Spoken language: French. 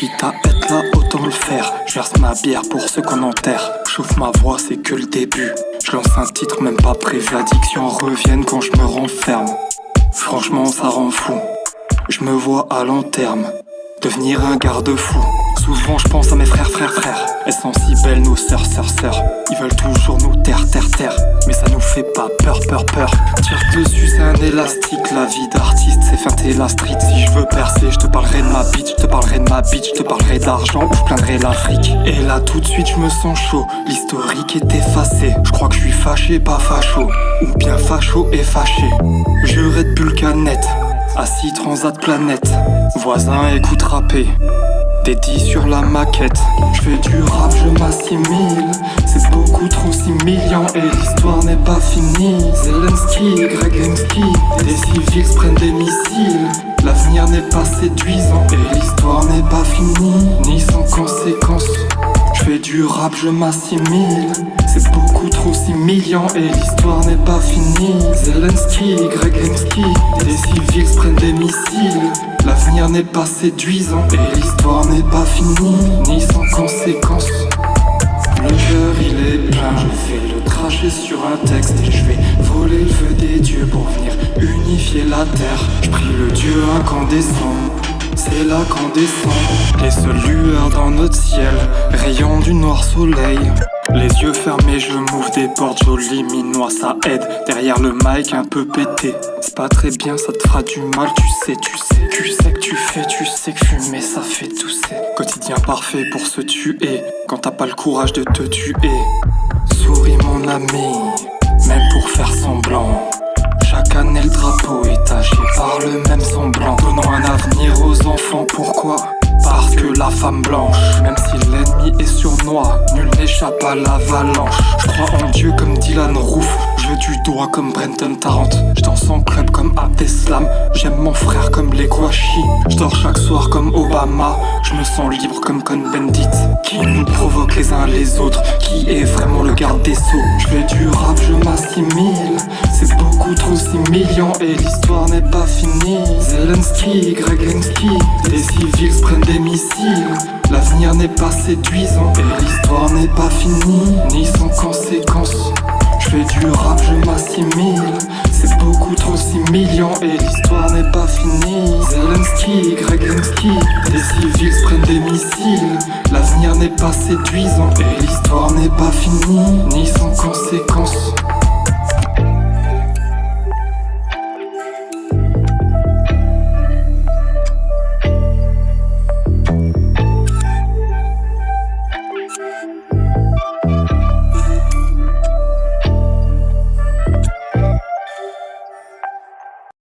Quitte à être là, autant le faire. Je verse ma bière pour ceux qu'on enterre. Chauffe ma voix, c'est que le début. Je lance un titre même pas prévu. Addiction revienne quand je me renferme. Franchement ça rend fou. Je me vois à long terme devenir un garde-fou. Souvent je pense à mes frères. Elles sont si belles nos sœurs. Ils veulent toujours nous taire. Mais ça nous fait pas peur. Tire dessus c'est un élastique. La vie d'artiste c'est feinter la street. Si je veux percer je te parlerai de ma bitch. Je te parlerai d'argent ou je plaindrai l'Afrique. Et là tout de suite je me sens chaud. L'historique est effacé. Je crois que je suis fâché pas facho. Ou bien facho et fâché. Je Red Bull canette. Assis transat planète. Voisin écoute rapper. Des 10 sur la maquette. Je fais du rap, je m'assimile. C'est beaucoup trop similiant et l'histoire n'est pas finie. Zelensky, Gregensky. Des civils se prennent des missiles. L'avenir n'est pas séduisant et l'histoire n'est pas finie, ni sans conséquence. Je fais du rap, je m'assimile. C'est beaucoup trop similiant et l'histoire n'est pas finie. Zelensky, Gregensky. Des civils se prennent des missiles. L'avenir n'est pas séduisant et l'histoire n'est pas finie, ni sans conséquence. Le cœur il est plein, je fais le trajet sur un texte et je vais voler le feu des dieux pour venir unifier la terre. Je prie le Dieu incandescent, c'est là qu'on descend. Les seules lueurs dans notre ciel, rayons du noir soleil. Les yeux fermés, je m'ouvre des portes jolies, minois, ça aide. Derrière le mic, un peu pété. C'est pas très bien, ça te fera du mal, tu sais que tu fais, tu sais que fumer, ça fait tousser. Quotidien parfait pour se tuer, quand t'as pas le courage de te tuer. Souris mon ami, même pour faire semblant. Chaque année le drapeau est taché par le même semblant. Donnant un avenir aux enfants, pourquoi ? Parce que la femme blanche, même si l'ennemi est sournois, nul n'échappe à l'avalanche. Je crois en Dieu comme Dylan Roof, je veux du doigt comme Brenton Tarrant. Je danse en club comme Abdeslam, j'aime mon frère comme les Kouachi. Je dors chaque soir comme Obama, je me sens libre comme Cohn-Bendit. Qui nous provoque les uns les autres, qui est vraiment le garde des sceaux. Je fais du rap, je m'assimile, c'est beaucoup trop similiant et l'histoire n'est pas finie. Zelensky, Gregensky, des civils se prennent des missiles. L'avenir n'est pas séduisant et l'histoire n'est pas finie, ni sans conséquence. Je fais du rap, je m'assimile. C'est beaucoup trop similiant et l'histoire n'est pas finie. Zelensky, Gregensky, des civils se prennent des missiles. L'avenir n'est pas séduisant et l'histoire n'est pas finie, ni sans conséquence.